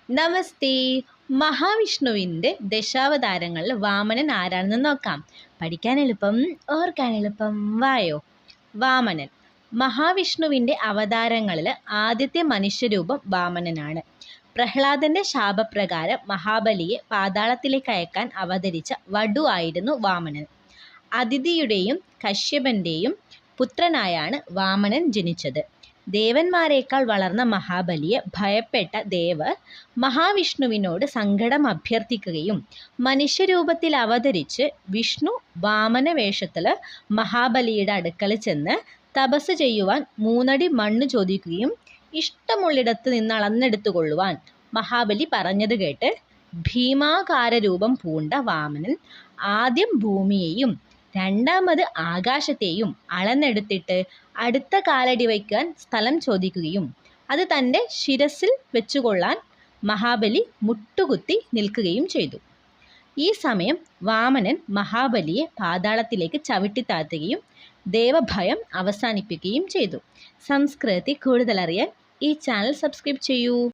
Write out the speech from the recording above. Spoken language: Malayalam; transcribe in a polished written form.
നമസ്തേ. മഹാവിഷ്ണുവിൻ്റെ ദശാവതാരങ്ങളിൽ വാമനൻ ആരാണെന്ന് നോക്കാം. പഠിക്കാൻ എളുപ്പം, ഓർക്കാൻ എളുപ്പം. വായോ. വാമനൻ മഹാവിഷ്ണുവിൻ്റെ അവതാരങ്ങളിൽ ആദ്യത്തെ മനുഷ്യരൂപം വാമനനാണ്. പ്രഹ്ലാദൻ്റെ ശാപപ്രകാരം മഹാബലിയെ പാതാളത്തിലേക്ക് അയക്കാൻ അവതരിച്ച വടു ആയിരുന്നു വാമനൻ. അദിതിയുടെയും കശ്യപൻ്റെയും പുത്രനായാണ് വാമനൻ ജനിച്ചത്. ദേവന്മാരെക്കാൾ വളർന്ന മഹാബലിയെ ഭയപ്പെട്ട ദേവർ മഹാവിഷ്ണുവിനോട് സങ്കടം അഭ്യർത്ഥിക്കുകയും മനുഷ്യരൂപത്തിൽ അവതരിച്ച് വിഷ്ണു വാമന വേഷത്തിൽ മഹാബലിയുടെ അടുക്കൽ ചെന്ന് തപസ് ചെയ്യുവാൻ 3 അടി മണ്ണ് ചോദിക്കുകയും ഇഷ്ടമുള്ളിടത്ത് നിന്ന് അളന്നെടുത്തുകൊള്ളുവാൻ മഹാബലി പറഞ്ഞത് കേട്ട് ഭീമാകാര രൂപം പൂണ്ട വാമനൻ ആദ്യം ഭൂമിയെയും രണ്ടാമത് ആകാശത്തെയും അളന്നെടുത്തിട്ട് അടുത്ത കാലടി വയ്ക്കാൻ സ്ഥലം ചോദിക്കുകയും അത് തൻ്റെ ശിരസിൽ വെച്ചുകൊള്ളാൻ മഹാബലി മുട്ടുകുത്തി നിൽക്കുകയും ചെയ്തു. ഈ സമയം വാമനൻ മഹാബലിയെ പാതാളത്തിലേക്ക് ചവിട്ടിത്താഴ്ത്തുകയും ദേവഭയം അവസാനിപ്പിക്കുകയും ചെയ്തു. സംസ്കൃതത്തെ കൂടുതലറിയാൻ ഈ ചാനൽ സബ്സ്ക്രൈബ് ചെയ്യൂ.